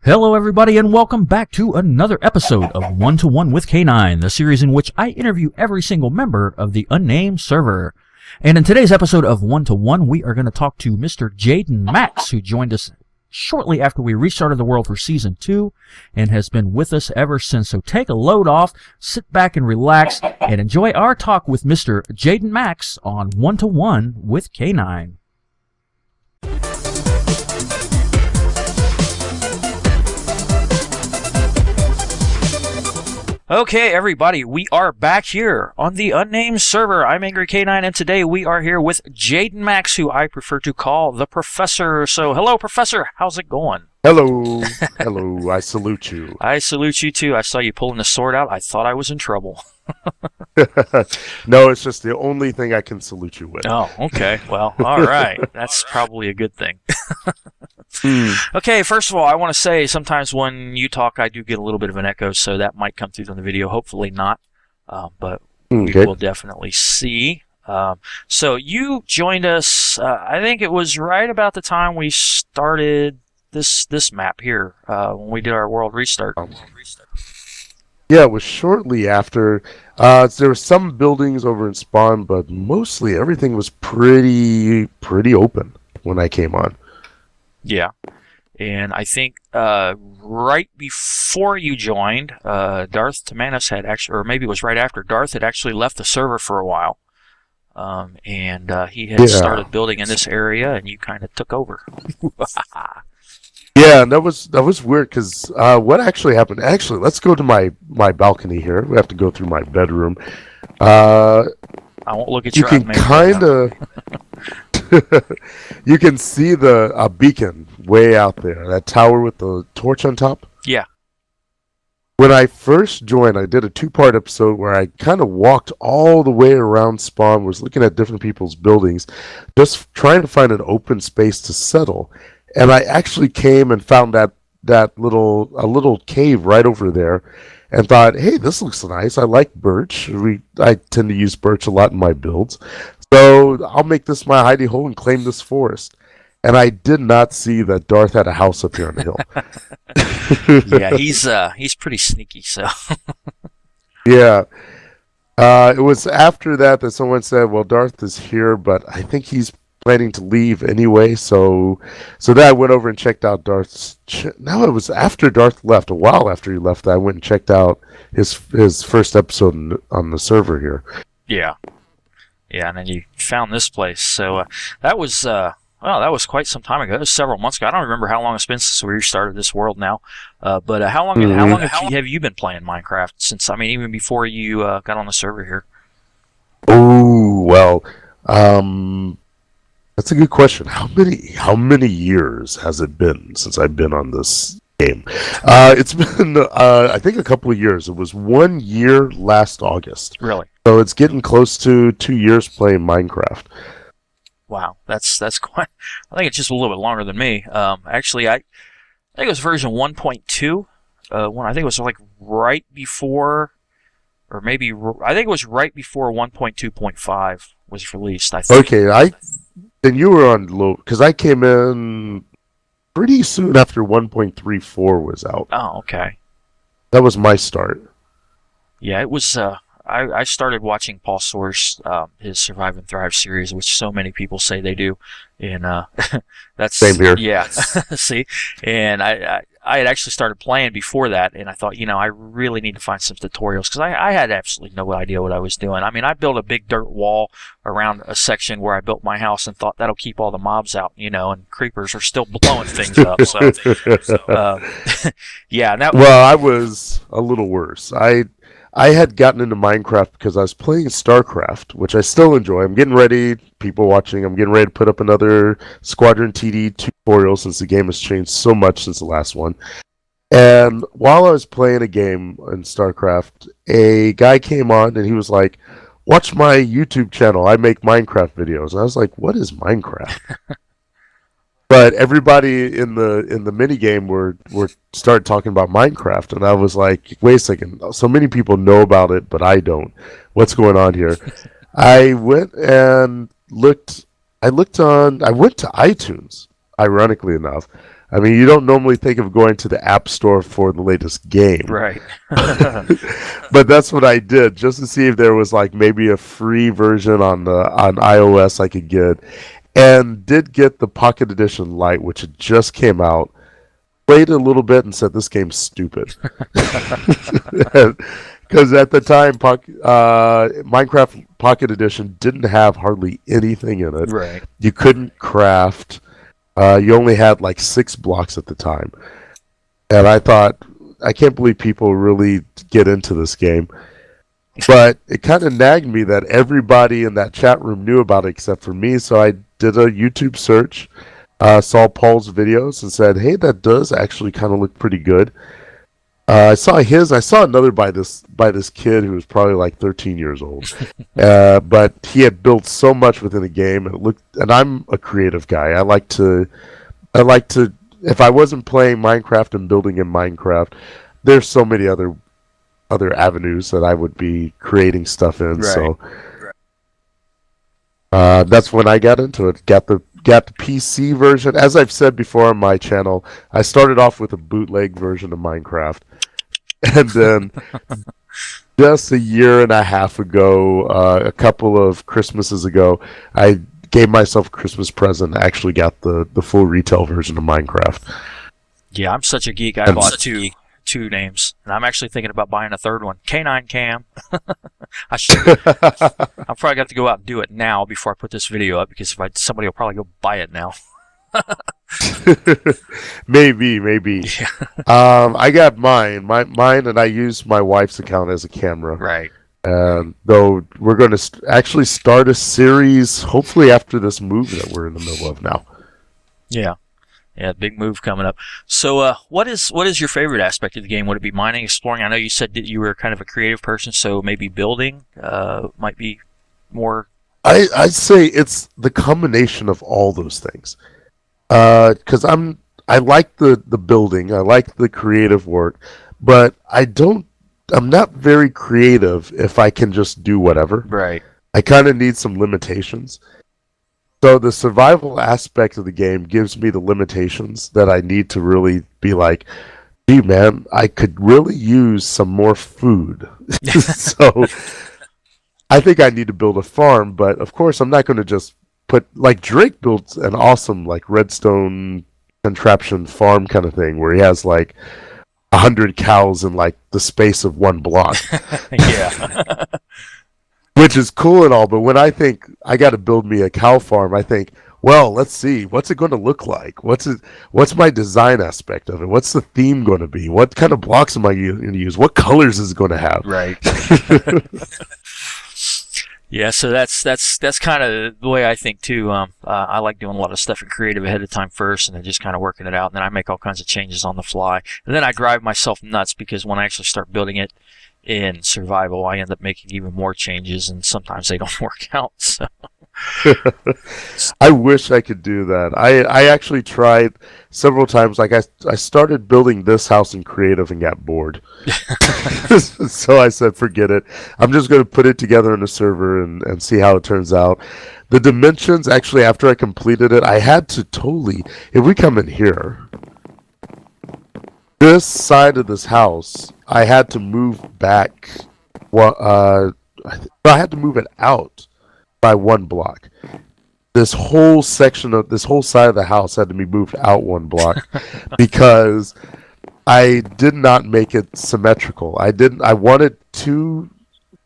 Hello everybody and welcome back to another episode of One to One with K9, the series in which I interview every single member of the unnamed server. And in today's episode of One to One, we are going to talk to Mr. JadnMax, who joined us shortly after we restarted the world for Season 2 and has been with us ever since. So take a load off, sit back and relax, and enjoy our talk with Mr. JadnMax on One to One with K9. Okay, everybody, we are back here on the unnamed server. I'm Angry K9, and today we are here with JadnMax, who I prefer to call the Professor. So, hello, Professor. How's it going? Hello. Hello. I salute you. I salute you, too. I saw you pulling the sword out. I thought I was in trouble. No, it's just the only thing I can salute you with. Oh, okay. Well, all right. That's probably a good thing. Okay, first of all, I want to say sometimes when you talk, I do get a little bit of an echo, so that might come through on the video. Hopefully not, but we will definitely see. So you joined us, I think it was right about the time we started this map here, when we did our world restart. Yeah, it was shortly after. There were some buildings over in Spawn, but mostly everything was pretty open when I came on. Yeah, and I think right before you joined, Darth Tamanis had actually, or maybe it was right after, Darth had actually left the server for a while, and he had started building in this area, and you kind of took over. Yeah, and that was weird because what actually happened? Actually, let's go to my balcony here. We have to go through my bedroom. I won't look at you. You can kind of. You can see a beacon way out there, that tower with the torch on top. Yeah. When I first joined, I did a 2-part episode where I kind of walked all the way around Spawn, was looking at different people's buildings, just trying to find an open space to settle. And I actually came and found a little cave right over there, and thought, hey, this looks nice. I like birch. I tend to use birch a lot in my builds. So I'll make this my hidey hole and claim this forest. And I did not see that Darth had a house up here on the hill. Yeah, he's pretty sneaky, so. Yeah. It was after that someone said, well, Darth is here, but I think he's planning to leave anyway. So then I went over and checked out Darth's. No, it was after Darth left. A while after he left, I went and checked out his first episode on the server here. Yeah. Yeah, and then you found this place. So that was quite some time ago. It was several months ago. I don't remember how long it's been since we restarted this world now. But how long have you been playing Minecraft since? I mean, even before you got on the server here. Oh well, that's a good question. How many years has it been since I've been on this game? It's been I think a couple of years. It was 1 year last August. Really? So it's getting close to 2 years playing Minecraft. Wow, that's quite. I think it's just a little bit longer than me. Actually, I think it was version 1.2. When I think it was like right before, or maybe I think it was right before 1.2.5 was released. I think. Okay, then you were on low because I came in pretty soon after 1.34 was out. Oh, okay. That was my start. Yeah, it was. I started watching Paul Source, his Survive and Thrive series, which so many people say they do, and that's same here. Yeah, see, and I had actually started playing before that, and I thought, I really need to find some tutorials because I had absolutely no idea what I was doing. I mean, I built a big dirt wall around a section where I built my house and thought that'll keep all the mobs out, and creepers are still blowing things up. So, yeah. Well, I was a little worse. I had gotten into Minecraft because I was playing StarCraft, which I still enjoy. I'm getting ready, people watching, I'm getting ready to put up another Squadron TD tutorial since the game has changed so much since the last one. And while I was playing a game in StarCraft, a guy came on and he was like, watch my YouTube channel, I make Minecraft videos. And I was like, what is Minecraft? But everybody in the mini game were started talking about Minecraft, and I was like, wait a second, so many people know about it, but I don't. What's going on here? I went and looked. I went to iTunes, ironically enough, I mean, you don't normally think of going to the App Store for the latest game. Right. But that's what I did, just to see if there was like maybe a free version on iOS I could get. And did get the Pocket Edition Lite, which had just came out. Played it a little bit and said, this game's stupid. Because at the time, Minecraft Pocket Edition didn't have hardly anything in it. Right. You couldn't craft. You only had like 6 blocks at the time. And I thought, I can't believe people really get into this game. But it kind of nagged me that everybody in that chat room knew about it except for me, so I did a YouTube search, saw Paul's videos, and said, hey, that does actually kind of look pretty good. I saw another by this kid who was probably like 13 years old. But he had built so much within the game, and I'm a creative guy. I like to, if I wasn't playing Minecraft and building in Minecraft, there's so many other avenues that I would be creating stuff in. Right. So that's when I got into it. Got the PC version. As I've said before on my channel, I started off with a bootleg version of Minecraft, and then just a year and a half ago, a couple of Christmases ago, I gave myself a Christmas present. I actually got the full retail version of Minecraft. Yeah, I'm such a geek. I bought two names, and I'm actually thinking about buying a third one. K9 Cam. I should. I'll probably have to go out and do it now before I put this video up, because somebody will probably go buy it now. Maybe. Yeah. I got mine, and I use my wife's account as a camera. Right. Though we're going to actually start a series, hopefully after this move that we're in the middle of now. Yeah. Yeah, big move coming up. So, what is your favorite aspect of the game? Would it be mining, exploring? I know you said that you were kind of a creative person, so maybe building might be more. I'd say it's the combination of all those things. Because I like the building, I like the creative work, but I'm not very creative if I can just do whatever. Right. I kind of need some limitations. So the survival aspect of the game gives me the limitations that I need to really be like, gee, man, I could really use some more food. So I think I need to build a farm, but of course I'm not going to just put, like Drake built an awesome like redstone contraption farm kind of thing where he has like 100 cows in like the space of one block. Yeah. Which is cool and all, but when I think I got to build me a cow farm, I think, well, let's see, what's it going to look like? What's my design aspect of it? What's the theme going to be? What kind of blocks am I going to use? What colors is it going to have? Right. Yeah, so that's kind of the way I think too. I like doing a lot of stuff in creative ahead of time first, and then just kind of working it out, and then I make all kinds of changes on the fly, and then I drive myself nuts because when I actually start building it in survival, I end up making even more changes, and sometimes they don't work out. So. I wish I could do that. I actually tried several times. Like I started building this house in creative and got bored. So I said, forget it. I'm just going to put it together in a server and see how it turns out. The dimensions, actually, after I completed it, I had to totally, if we come in here, this side of this house, I had to move back. I had to move it out by 1 block. This whole side of the house had to be moved out 1 block because I did not make it symmetrical. I wanted two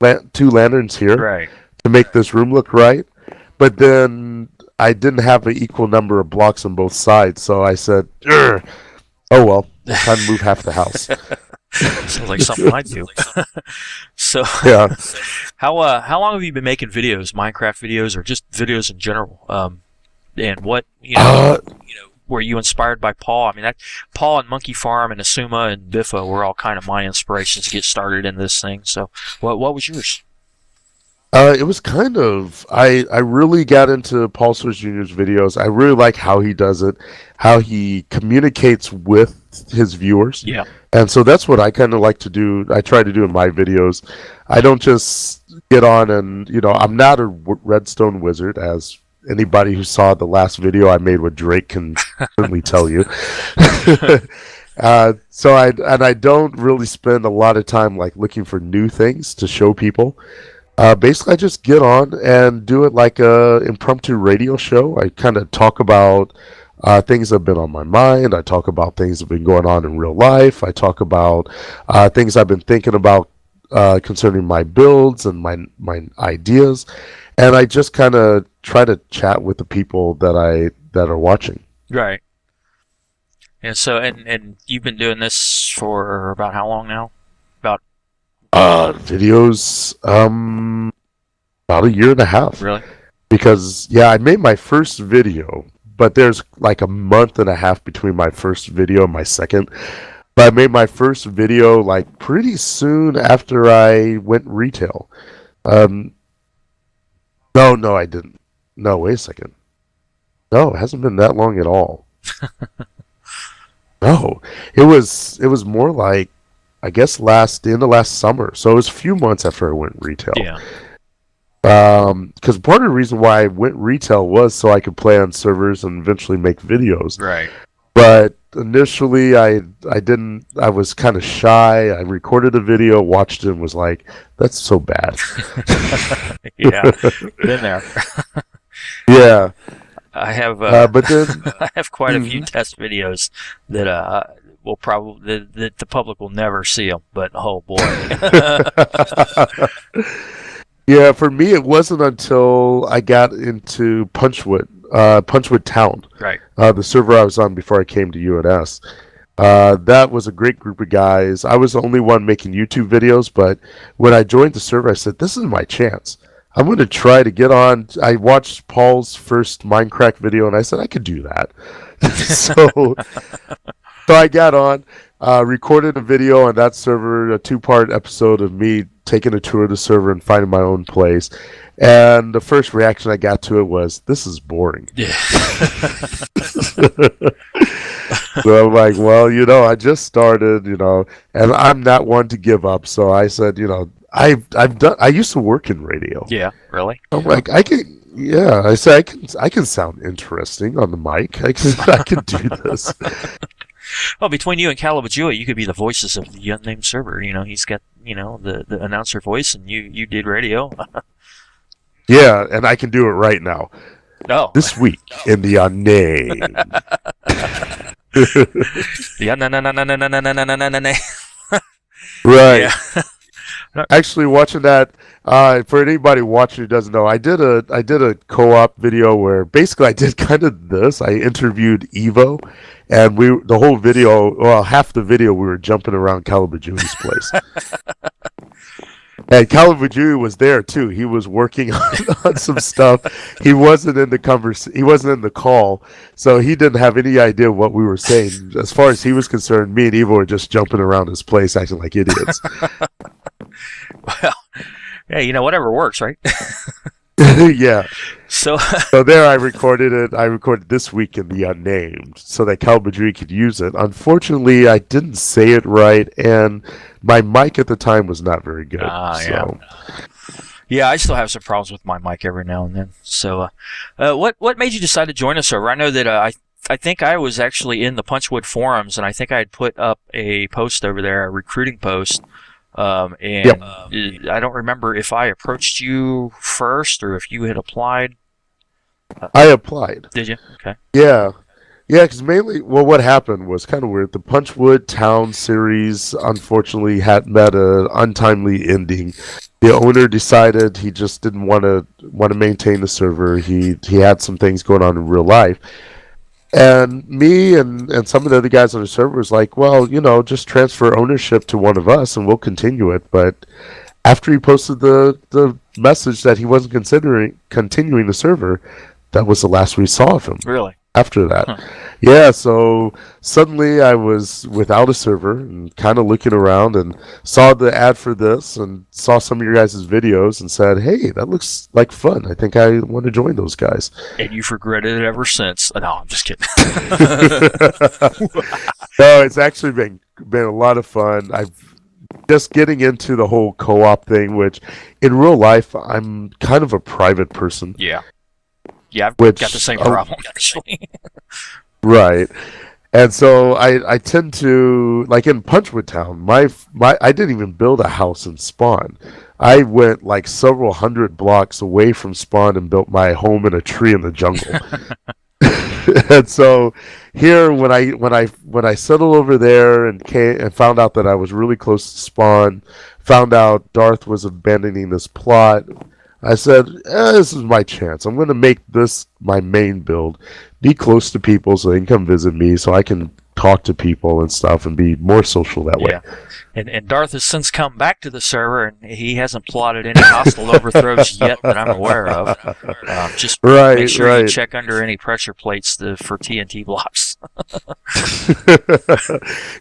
lanterns here, right, to make this room look right, but then I didn't have an equal number of blocks on both sides, so I said, oh well, time to move half the house. Sounds like something I do. So, yeah. How long have you been making videos, Minecraft videos, or just videos in general? And what were you inspired by Paul? I mean, Paul and Monkey Farm and Asuma and Biffa were all kind of my inspirations to get started in this thing. So, what was yours? It was kind of, I really got into Paul Soares Jr.'s videos. I really like how he does it, how he communicates with his viewers. Yeah. And so that's what I kind of like to do. I try to do in my videos. I don't just get on and, I'm not a redstone wizard, as anybody who saw the last video I made with Drake can certainly tell you. So I don't really spend a lot of time like looking for new things to show people. Basically, I just get on and do it like a impromptu radio show. I kind of talk about things that have been on my mind. I talk about things that have been going on in real life. I talk about things I've been thinking about concerning my builds and my ideas, and I just kind of try to chat with the people that are watching. Right. And so, and you've been doing this for about how long now? About videos, about a year and a half. Really? Because I made my first video, but there's like a month and a half between my first video and my second. But I made my first video like pretty soon after I went retail. No, I didn't. No, wait a second. No, it hasn't been that long at all. No, it was more like, I guess the end of last summer. So it was a few months after I went retail. Yeah. Because part of the reason why I went retail was so I could play on servers and eventually make videos. Right. But initially, I didn't. I was kind of shy. I recorded a video, watched it, and was like, "That's so bad." Yeah, been there. Yeah, I have. But then I have quite a few test videos that will probably that the public will never see them. But oh boy. Yeah, for me, it wasn't until I got into Punchwood Town, right? The server I was on before I came to UNS. That was a great group of guys. I was the only one making YouTube videos, but when I joined the server, I said, "This is my chance. I'm going to try to get on." I watched Paul's first Minecraft video, and I said I could do that. So I got on, recorded a video on that server, a 2-part episode of me taking a tour of the server and finding my own place. And the first reaction I got to it was, "This is boring." Yeah. So I'm like, well, I just started, and I'm not one to give up. So I said, I used to work in radio. Yeah, really? I'm like, I said I can sound interesting on the mic. I can do this. Well, between you and Calabajua, you could be the voices of the unnamed server. He's got, the announcer voice, and you did radio. Yeah, and I can do it right now. Oh. This week in the unnamed. Right. Yeah. Actually, watching that, for anybody watching who doesn't know, I did a co-op video where basically I did kind of this. I interviewed Evo, and the whole video, well, half the video, we were jumping around Calabajui's place. And Calabajui was there too. He was working on some stuff. He wasn't in the He wasn't in the call, so he didn't have any idea what we were saying. As far as he was concerned, me and Evo were just jumping around his place, acting like idiots. Well, yeah, whatever works, right? Yeah. So there I recorded it. I recorded this week in the unnamed so that Calabajui could use it. Unfortunately, I didn't say it right, and my mic at the time was not very good. Yeah, I still have some problems with my mic every now and then. So, what made you decide to join us server? I know that I think I was actually in the Punchwood forums, and I think I had put up a post over there, a recruiting post. Yep. I don't remember if I approached you first or if you had applied. I applied. Did you? Okay. Yeah. Yeah, because mainly, what happened was kind of weird. The Punchwood Town series, unfortunately, had met an untimely ending. The owner decided he just didn't want to maintain the server. He had some things going on in real life. And me and some of the other guys on the server was like, well, just transfer ownership to one of us and we'll continue it. But after he posted the message that he wasn't considering continuing the server, that was the last we saw of him. Really? After that. Huh. Yeah, so suddenly I was without a server and kind of looking around and saw the ad for this and saw some of your guys' videos and said, hey, that looks like fun. I think I want to join those guys. And you've regretted it ever since. No, I'm just kidding. No, it's actually been a lot of fun. I've just getting into the whole co-op thing, which in real life, I'm kind of a private person. Yeah. Yeah, I've which got the same problem, actually. right. And so I tend to, like in Punchwood Town, my I didn't even build a house in Spawn. I went like several hundred blocks away from Spawn and built my home in a tree in the jungle. And so here, when I settled over there and came and found out that I was really close to Spawn, found out Darth was abandoning this plot, I said, this is my chance. I'm going to make this my main build, be close to people so they can come visit me, so I can talk to people and stuff and be more social that way. Yeah. And Darth has since come back to the server, and he hasn't plotted any hostile overthrows yet that I'm aware of. Just make sure you check under any pressure plates for TNT blocks.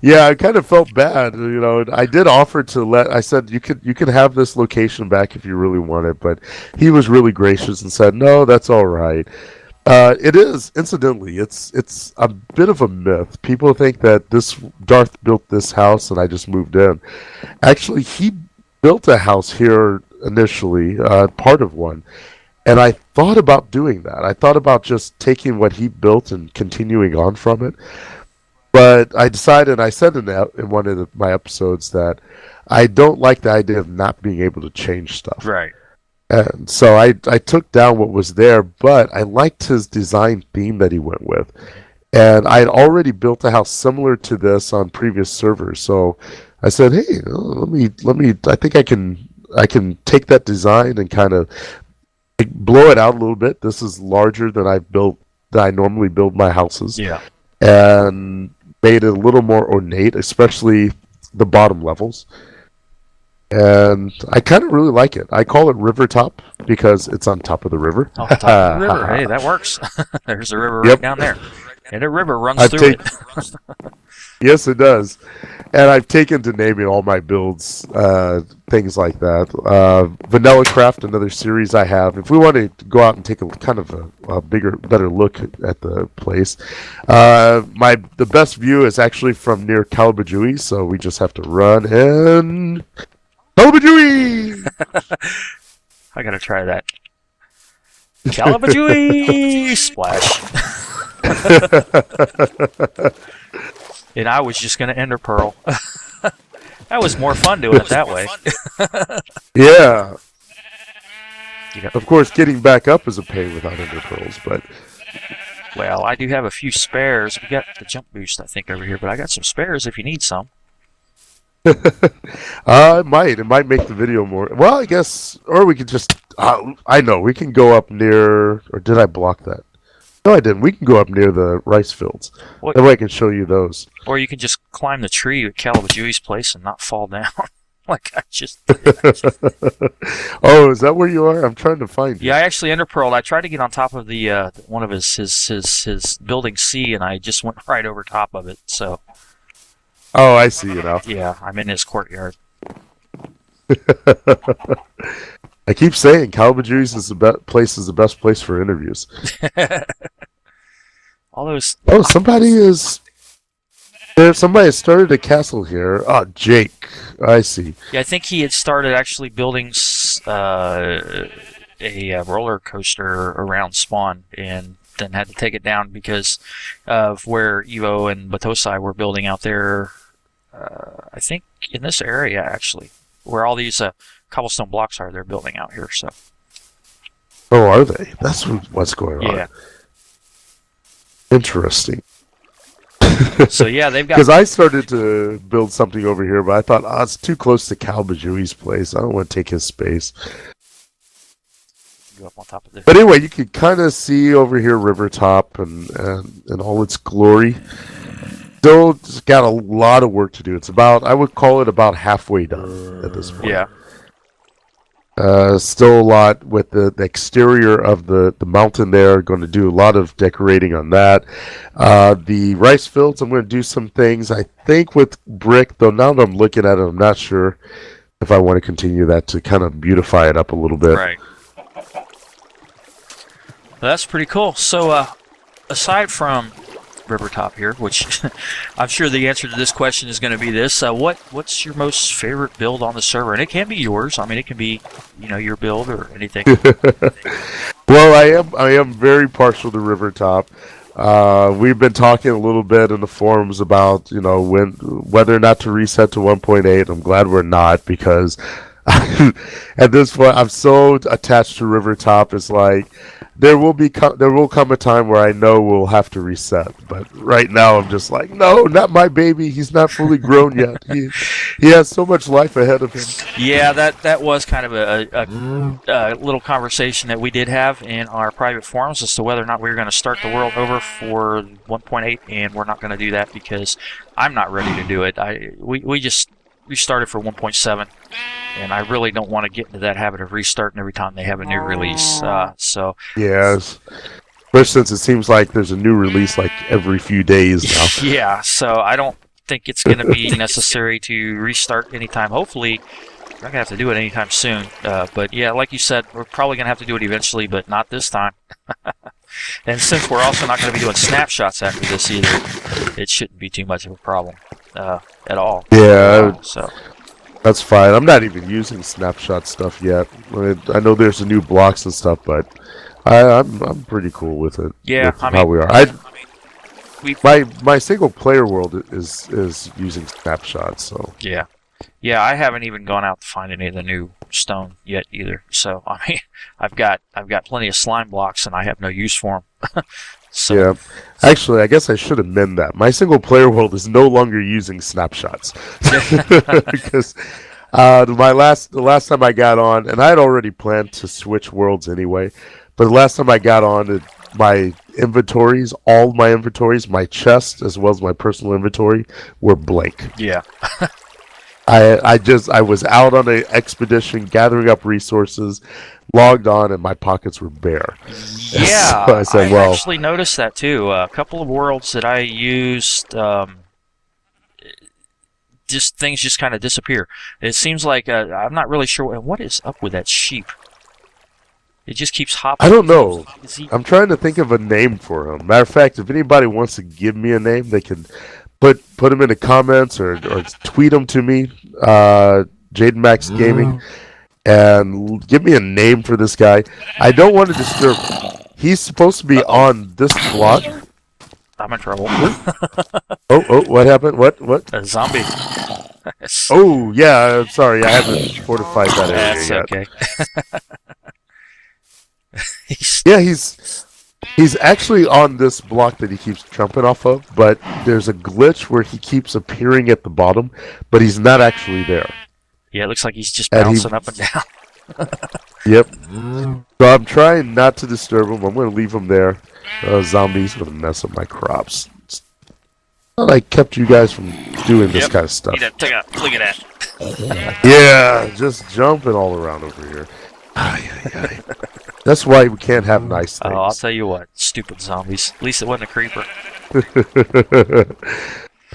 Yeah, I kind of felt bad. You know, I did offer to I said you could have this location back if you really want it, but he was really gracious and said, no, that's all right. It is, incidentally, it's a bit of a myth. People think that Darth built this house and I just moved in. Actually, he built a house here initially, part of one, and I thought about doing that. I thought about just taking what he built and continuing on from it. But I decided, I said in one of my episodes, that I don't like the idea of not being able to change stuff. Right. And so I took down what was there, but I liked his design theme that he went with. And I had already built a house similar to this on previous servers. So I said, hey, let me I think I can take that design and kind of blow it out a little bit. This is larger than I normally build my houses. Yeah. And made it a little more ornate, especially the bottom levels. And I kind of really like it. I call it River Top because it's on top of the river. On top of the river. Hey, that works. There's a river right down there. And a river runs through it. Yes, it does. And I've taken to naming all my builds, things like that. Vanilla Craft, another series I have. If we want to go out and take a kind of a better look at the place, the best view is actually from near Calabajui, so we just have to run and... Calabajui! I gotta try that. Calabajui! Splash. And I was just gonna ender pearl. That was more fun doing it that way. Yeah. Of course, getting back up is a pain without ender pearls, but... Well, I do have a few spares. We got the jump boost, I think, over here, but I got some spares if you need some. It might make the video more, well, I guess, or we could just, I know, we can go up near, or did I block that? No, I didn't. We can go up near the rice fields. That way I can show you those. Or you can just climb the tree at Calabajui's place and not fall down. Like I just Oh, is that where you are? I'm trying to find you. Yeah, I actually enderpearled. I tried to get on top of the one of his building C, and I just went right over top of it, so... Oh, I see you now. Yeah, I'm in his courtyard. I keep saying Calabajus is the place is the best place for interviews. All those. Oh, somebody has started a castle here. Oh, Jake. I see. Yeah, I think he had started actually building a roller coaster around Spawn, and then had to take it down because of where Evo and Batosai were building out there. I think in this area, actually, where all these cobblestone blocks are, they're building out here. So. Oh, are they? That's what's going on. Yeah. Interesting. So yeah, they've got. Because I started to build something over here, but I thought, it's too close to Calbajui's place. I don't want to take his space. Go up on top of this. But anyway, you can kind of see over here Rivertop and all its glory. Still got a lot of work to do. It's I would call it about halfway done at this point. Yeah. Still a lot with the exterior of the mountain there. Going to do a lot of decorating on that. The rice fields, I'm going to do some things, I think, with brick, though now that I'm looking at it, I'm not sure if I want to continue that to kind of beautify it up a little bit. Right. Well, that's pretty cool. So, aside from river top here, which I'm sure the answer to this question is going to be this. What's your most favorite build on the server? And it can be yours. I mean, it can be, your build or anything. Well, I am very partial to river top. We've been talking a little bit in the forums about, whether or not to reset to 1.8. I'm glad we're not, because at this point I'm so attached to river top. It's like there will come a time where I know we'll have to reset, but right now I'm just like, no, not my baby. He's not fully grown yet. He has so much life ahead of him. Yeah, that was kind of a little conversation that we did have in our private forums as to whether or not we were going to start the world over for 1.8, and we're not going to do that because I'm not ready to do it. We started for 1.7, and I really don't want to get into that habit of restarting every time they have a new release. Yes, especially since it seems like there's a new release like every few days now. Yeah, so I don't think it's going to be necessary to restart anytime. Hopefully, we're not going to have to do it anytime soon. But yeah, like you said, we're probably going to have to do it eventually, but not this time. And since we're also not going to be doing snapshots after this either, it shouldn't be too much of a problem at all. Yeah, so that's fine. I'm not even using snapshot stuff yet. I know there's a new blocks and stuff, but I'm pretty cool with it. Yeah, with how we are. My single player world is using snapshots. So yeah, I haven't even gone out to find any of the new stone yet either. So I mean, I've got plenty of slime blocks and I have no use for them. So, yeah, actually, I guess I should amend that. My single player world is no longer using snapshots because the last time I got on, and I had already planned to switch worlds anyway, but the last time I got on, my inventories, all my inventories, my chest as well as my personal inventory were blank. Yeah. I was out on an expedition gathering up resources, logged on, and my pockets were bare. Yeah, so I said, I've actually noticed that too. A couple of worlds that I used, things just kind of disappear. It seems like I'm not really sure what is up with that sheep. It just keeps hopping. I don't know. I'm trying to think of a name for him. Matter of fact, if anybody wants to give me a name, they can put them in the comments or tweet them to me, JadnMax Gaming, and give me a name for this guy. I don't want to disturb him. He's supposed to be on this block. I'm in trouble. Oh, what happened? What? A zombie. Oh, yeah, I'm sorry. I haven't fortified that area yet. That's okay. Yeah, he's actually on this block that he keeps jumping off of, but there's a glitch where he keeps appearing at the bottom, but he's not actually there. Yeah, it looks like he's just bouncing up and down. Yep. So I'm trying not to disturb him. I'm going to leave him there. Zombies going to mess up my crops. I kept you guys from doing this kind of stuff. Look at that. Yeah, just jumping all around over here. That's why we can't have nice things. Oh, I'll tell you what, stupid zombies. At least it wasn't a creeper.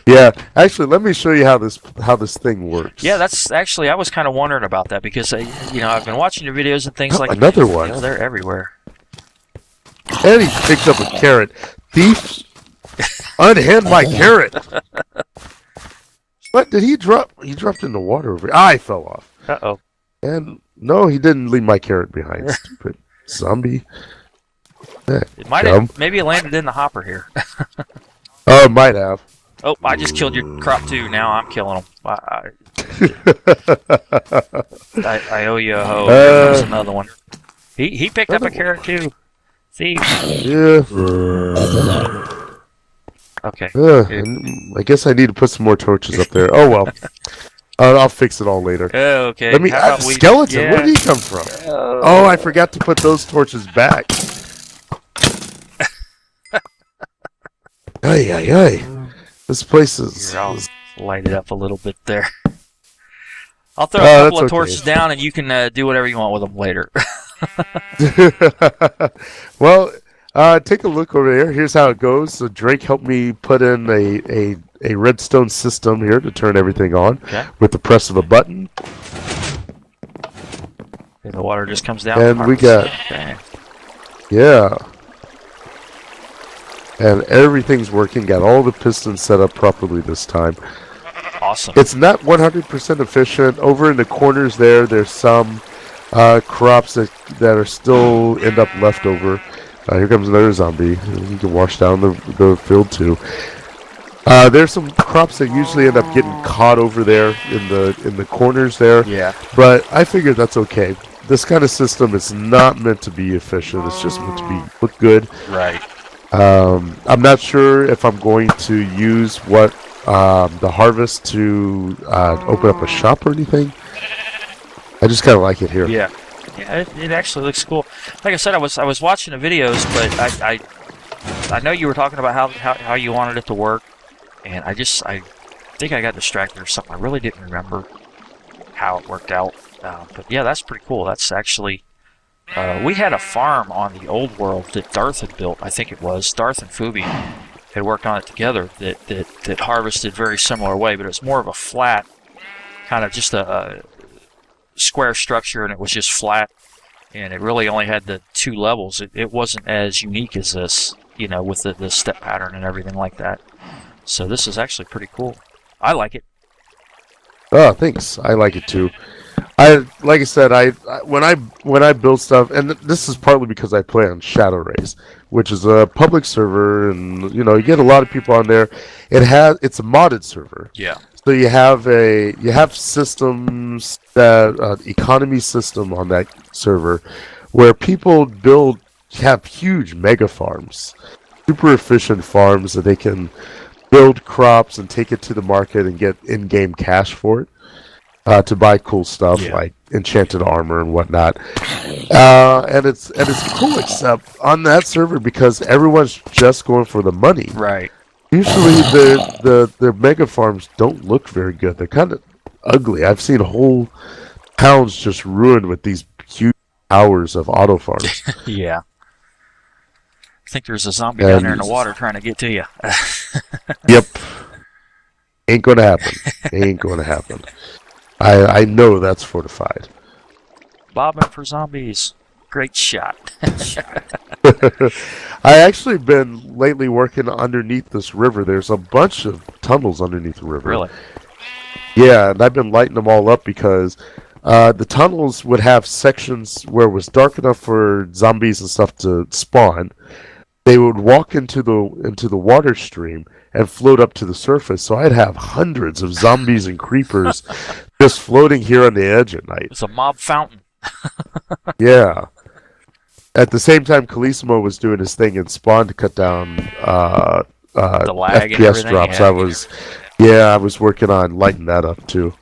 Yeah, actually, let me show you how this thing works. Yeah, that's actually, I was kind of wondering about that because I've been watching your videos and things like another one. They're everywhere. And he picked up a carrot. Thief! Unhand my carrot! What did he drop? He dropped in the water over here. I fell off. Uh-oh. And no, he didn't leave my carrot behind. Stupid zombie. It might have. Maybe it landed in the hopper here. Oh, it might have. Oh, I just killed your crop too. Now I'm killing them. I owe you a hoe. There's another one. He picked up a carrot too. See? Yeah. Okay. I guess I need to put some more torches up there. Oh well. I'll fix it all later. Oh, okay. Let me. Skeleton. Yeah. Where did he come from? Oh, I forgot to put those torches back. Ay. This place is. Here, I'll light it up a little bit there. I'll throw a couple of torches down, and you can do whatever you want with them later. Well, take a look over there. Here's how it goes. So Drake helped me put in a redstone system here to turn everything on with the press of a button. And the water just comes down. And we got... Okay. Yeah. and everything's working. Got all the pistons set up properly this time. Awesome. It's not 100% efficient. Over in the corners there's some crops that are still end up left over. Here comes another zombie. You can wash down the field too. There's some crops that usually end up getting caught over there in the corners there. Yeah. But I figured that's okay. This kind of system is not meant to be efficient. It's just meant to look good. Right. I'm not sure if I'm going to use the harvest to open up a shop or anything. I just kind of like it here. Yeah. Yeah, it actually looks cool. Like I said, I was watching the videos, but I know you were talking about how you wanted it to work, and I think I got distracted or something. I really didn't remember how it worked out. But yeah, that's pretty cool. That's actually we had a farm on the old world that Darth had built. I think it was Darth and Fubi had worked on it together. That harvested very similar way, but it was more of a flat, kind of just a square structure, and it was just flat, and it really only had the 2 levels. It wasn't as unique as this, with the step pattern and everything like that. So this is actually pretty cool. I like it. Oh, thanks. I like it too. Like I said, when I build stuff, and this is partly because I play on Shadow Rays, which is a public server, and you get a lot of people on there. It's a modded server. Yeah. So you have systems that economy system on that server, where people have huge mega farms, super efficient farms that they can build crops and take it to the market and get in-game cash for it. To buy cool stuff like enchanted armor and whatnot, and it's cool, except on that server because everyone's just going for the money. Right. Usually the mega farms don't look very good. They're kind of ugly. I've seen whole towns just ruined with these huge towers of auto farms. Yeah. I think there's a zombie down there in the water trying to get to you. Yep. Ain't gonna happen. Ain't gonna happen. I know that's fortified. Bobbing for zombies. Great shot. I actually been lately working underneath this river. There's a bunch of tunnels underneath the river. Really? Yeah, and I've been lighting them all up because the tunnels would have sections where it was dark enough for zombies and stuff to spawn. They would walk into the water stream and float up to the surface. So I'd have hundreds of zombies and creepers just floating here on the edge at night. It's a mob fountain. Yeah. At the same time, Calissimo was doing his thing and Spawn to cut down the lag FPS drops. I was working on lighting that up too.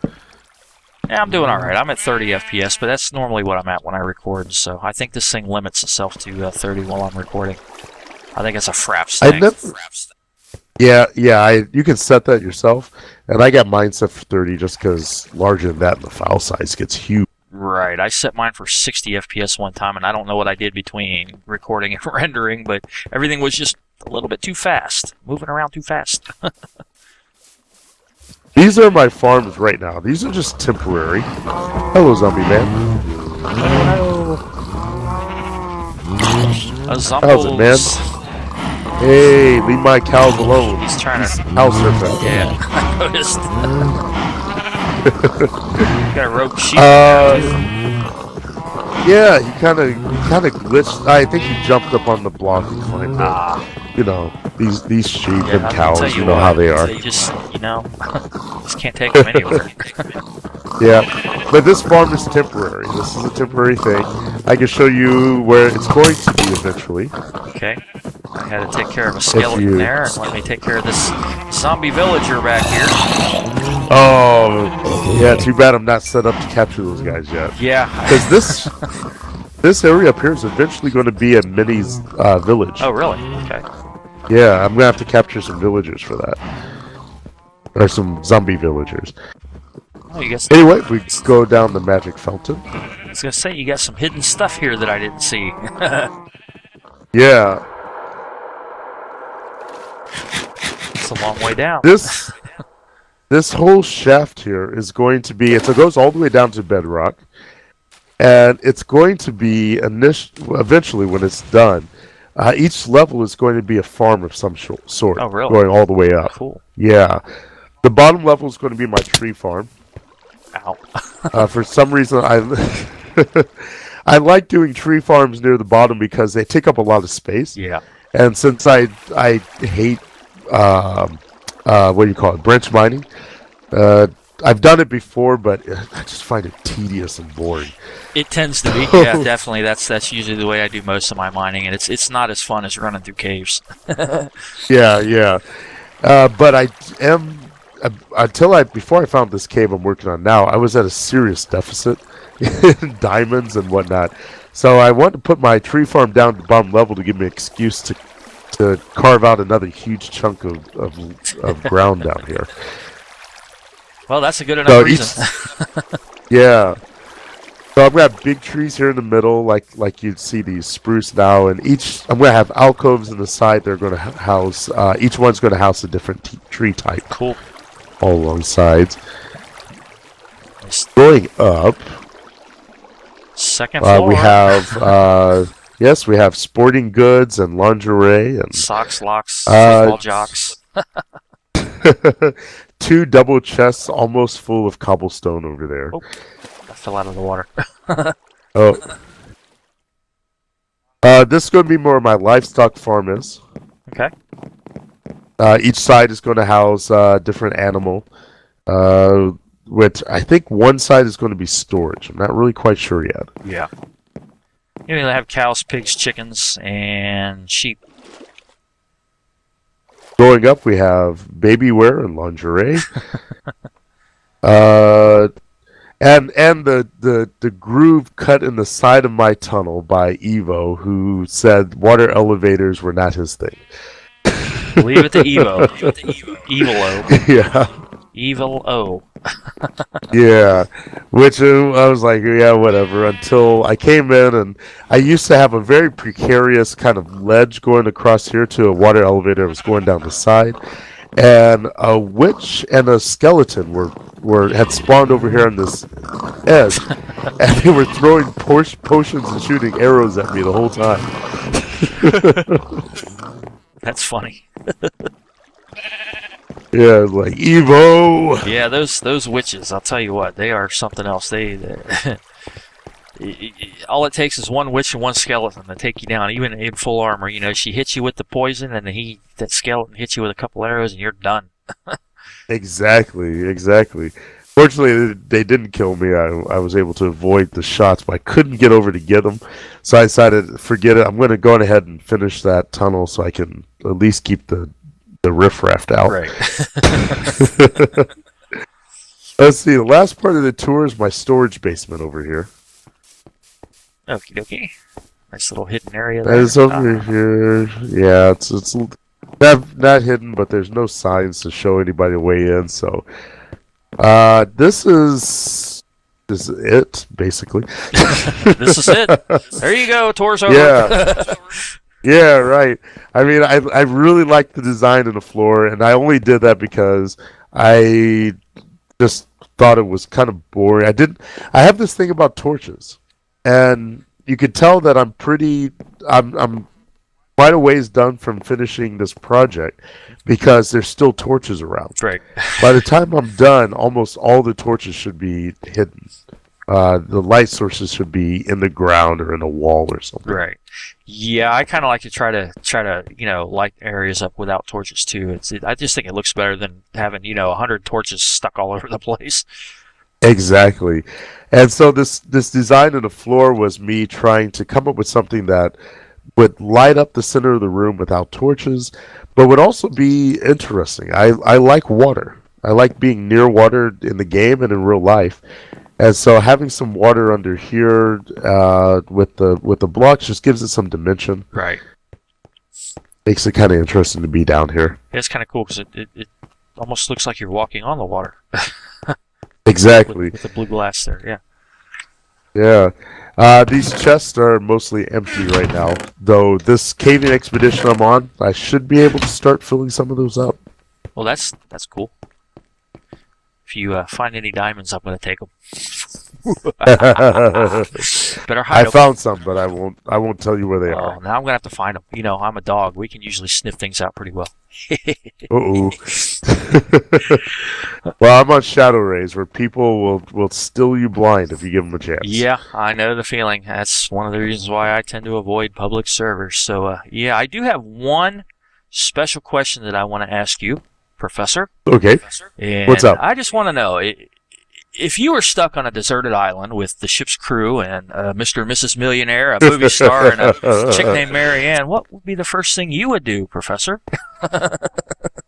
Yeah, I'm doing all right. I'm at 30 FPS, but that's normally what I'm at when I record. So I think this thing limits itself to 30 while I'm recording. I think it's a fraps thing. Yeah. You can set that yourself, and I got mine set for 30 just because larger than that, the file size gets huge. Right. I set mine for 60 FPS one time, and I don't know what I did between recording and rendering, but everything was just a little bit too fast, moving around too fast. These are my farms right now. These are just temporary. Hello, zombie man. How's it, man? Hey, leave my cows alone. He's trying to house surf. Yeah, I noticed. Got a rope sheep. Yeah, he kind of glitched. I think he jumped up on the block and climbed. These sheep and cows. You know how they are. They just can't take them anywhere. Yeah, but this farm is temporary. This is a temporary thing. I can show you where it's going to be eventually. Okay. I had to take care of a skeleton there, and let me take care of this zombie villager back here. Oh, yeah, too bad I'm not set up to capture those guys yet. Yeah. Because this area up here is eventually going to be a mini village. Oh, really? Okay. Yeah, I'm going to have to capture some villagers for that. Or some zombie villagers. Oh, you got anyway, we go down the magic fountain. I was going to say, you got some hidden stuff here that I didn't see. Yeah. It's a long way down. This whole shaft here is going to be, it goes all the way down to bedrock, and it's going to be, eventually when it's done, Each level is going to be a farm of some sort, Oh, really? going all the way up. Cool. Yeah. The bottom level is going to be my tree farm. Ow. For some reason, I like doing tree farms near the bottom because they take up a lot of space. Yeah. And since I hate what do you call it, branch mining, I've done it before, but I just find it tedious and boring. It tends to be. Yeah, definitely. That's usually the way I do most of my mining, and it's not as fun as running through caves. Yeah. But I am before I found this cave I'm working on now, I was at a serious deficit in diamonds and whatnot. So I wanted to put my tree farm down to the bottom level to give me an excuse to carve out another huge chunk of ground down here. Well, that's a good enough reason. Yeah. So I'm gonna have big trees here in the middle, like you'd see these spruce now, and I'm gonna have alcoves in the side. They're gonna house. Each one's gonna house a different tree type. Cool. All along sides. Going up, second floor. we have yes, we have sporting goods and lingerie and socks, locks, football jocks. 2 double chests almost full of cobblestone over there. Oh, I fell out of the water. Oh. This is going to be more of my livestock farm is. Okay. Each side is going to house a different animal, which I think one side is going to be storage. I'm not really quite sure yet. Yeah. You know, they have cows, pigs, chickens, and sheep. Going up, we have baby wear and lingerie. And the groove cut in the side of my tunnel by Evo, who said water elevators were not his thing. Leave it to Evo. Evil-O. Yeah. Evil-O. Yeah. Which I was like, yeah, whatever. Until I came in, and I used to have a very precarious kind of ledge going across here to a water elevator that was going down the side. And a witch and a skeleton had spawned over here on this edge, and they were throwing potions and shooting arrows at me the whole time. That's funny. Yeah, like Evo. Yeah, those witches. I'll tell you what, they are something else. They all it takes is one witch and one skeleton to take you down, even in full armor. You know, she hits you with the poison, and that skeleton hits you with a couple arrows, and you're done. Exactly. Fortunately, they didn't kill me. I was able to avoid the shots, but I couldn't get over to get them. So I decided, forget it. I'm going to go ahead and finish that tunnel so I can at least keep the riffraff out. Right. Let's see. The last part of the tour is my storage basement over here. Okie dokie. Nice little hidden area there. It's over here. Yeah, it's not hidden, but there's no signs to show anybody the way in. So, this is it, basically. This is it. There you go. Tour's over. Yeah. Yeah, right. I mean, I really like the design of the floor, and I only did that because I just thought it was kind of boring. I have this thing about torches, and you could tell that I'm quite a ways done from finishing this project because there's still torches around. Right. By the time I'm done, almost all the torches should be hidden. The light sources should be in the ground or in a wall or something. Right. Yeah, I kind of like to try to light areas up without torches too. I just think it looks better than having 100 torches stuck all over the place. Exactly. And so this design of the floor was me trying to come up with something that would light up the center of the room without torches, but would also be interesting. I like water. I like being near water in the game and in real life. And so having some water under here with the blocks just gives it some dimension. Right. Makes it kind of interesting to be down here. It's kind of cool because it almost looks like you're walking on the water. Exactly. With the blue glass there, yeah. Yeah. These chests are mostly empty right now, though this caving expedition I'm on, I should be able to start filling some of those up. Well, that's cool. If you find any diamonds, I'm going to take them. Better hide I them. found some, but I won't tell you where they Oh, are. now I'm gonna have to find them. You know, I'm a dog. We can usually sniff things out pretty well. Uh-oh. Well, I'm on Shadow Rays, where people will steal you blind if you give them a chance. Yeah, I know the feeling. That's one of the reasons why I tend to avoid public servers. So, yeah, I do have one special question that I want to ask you, Professor. Okay. And What's up? I just want to know, if you were stuck on a deserted island with the ship's crew and Mr. and Mrs. Millionaire, a movie star, and a chick named Mary Ann, what would be the first thing you would do, Professor?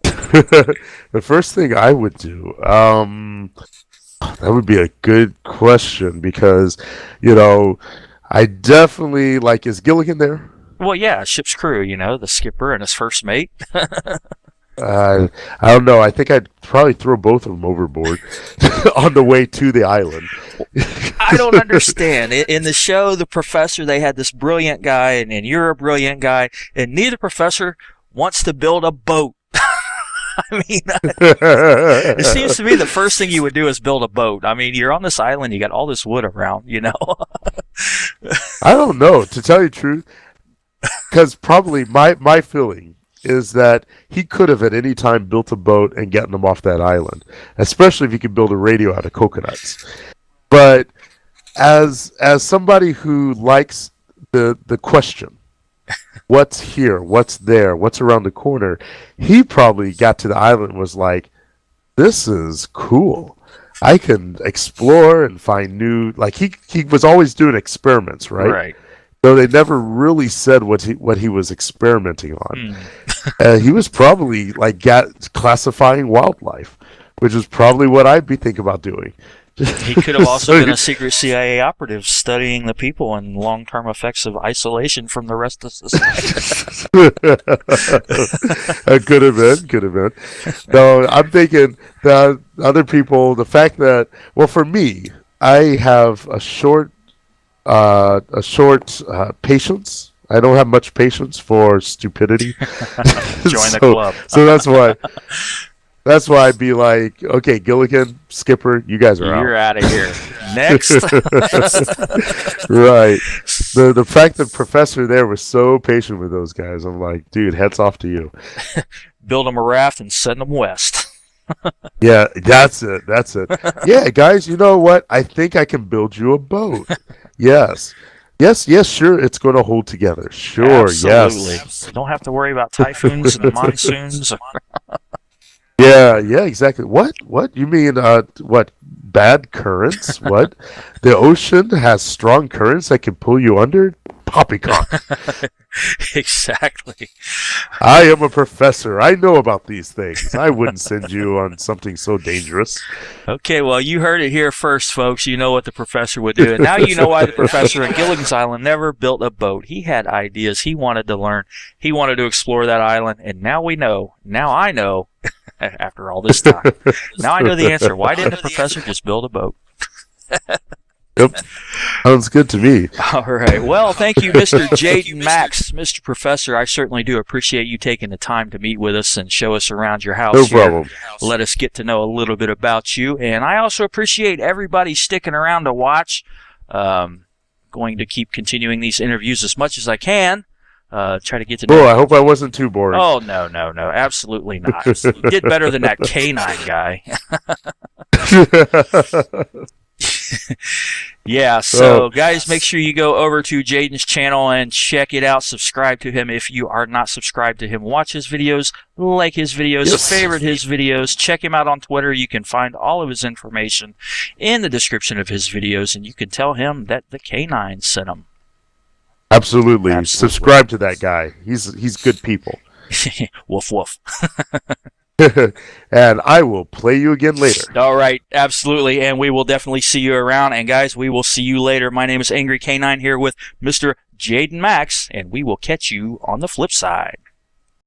The first thing I would do, that would be a good question because, I definitely is Gilligan there? Well, yeah, ship's crew, the skipper and his first mate. I don't know. I think I'd probably throw both of them overboard on the way to the island. I don't understand. In the show, the professor, they had this brilliant guy, and you're a brilliant guy, and neither professor wants to build a boat. I mean, it seems to me the first thing you would do is build a boat. I mean, you're on this island, you got all this wood around, I don't know, to tell you the truth, because probably my feeling is that he could have at any time built a boat and gotten them off that island, especially if he could build a radio out of coconuts. But as somebody who likes the question, what's here, what's there, what's around the corner, he probably got to the island and was like, this is cool. I can explore and find new, he was always doing experiments, right? Right. So they never really said what he was experimenting on. He was probably classifying wildlife, which is probably what I'd be thinking about doing. He could have also been a secret CIA operative studying the people and long-term effects of isolation from the rest of society. Could have been. No, I'm thinking that other people, the fact that, well, for me, I have a short patience. I don't have much patience for stupidity. Join the club. So that's why I'd be like, okay, Gilligan, Skipper, you guys are out. You're out of here. Next. Right. The fact that Professor there was so patient with those guys, I'm like, dude, hats off to you. Build them a raft and send them west. Yeah, that's it. Yeah, guys, you know what? I think I can build you a boat. Yes, sure, it's going to hold together. Sure, Absolutely. yes. Don't have to worry about typhoons and monsoons. Yeah, exactly. What? You mean, what? Bad currents? What? The ocean has strong currents that can pull you under? Poppycock. Exactly. I am a professor. I know about these things. I wouldn't send you on something so dangerous. Okay, well, you heard it here first, folks. You know what the professor would do. And now you know why the professor in Gilligan's Island never built a boat. He had ideas. He wanted to learn. He wanted to explore that island. And now we know. Now I know, after all this time. Now I know the answer. Why didn't the professor just build a boat? Yep. Sounds good to me. All right. Well, thank you, Mr. JadnMax. Mr. Professor, I certainly do appreciate you taking the time to meet with us and show us around your house. No here. problem. Let us get to know a little bit about you. And I also appreciate everybody sticking around to watch. Going to keep continuing these interviews as much as I can. Try to get to know. Oh, I hope I wasn't too boring. Oh, no. Absolutely not. You did better than that canine guy. Yeah, so guys, make sure you go over to Jadn's channel and check it out. Subscribe to him if you are not subscribed to him. Watch his videos, like his videos, Yes. favorite his videos. Check him out on Twitter. You can find all of his information in the description of his videos, and you can tell him that the canine sent him. Absolutely. Subscribe to that guy. He's good people. Woof, woof. And I will play you again later. All right, absolutely, and we will definitely see you around. And guys, we will see you later. My name is Angry Canine here with Mr. JadnMax, and we will catch you on the flip side.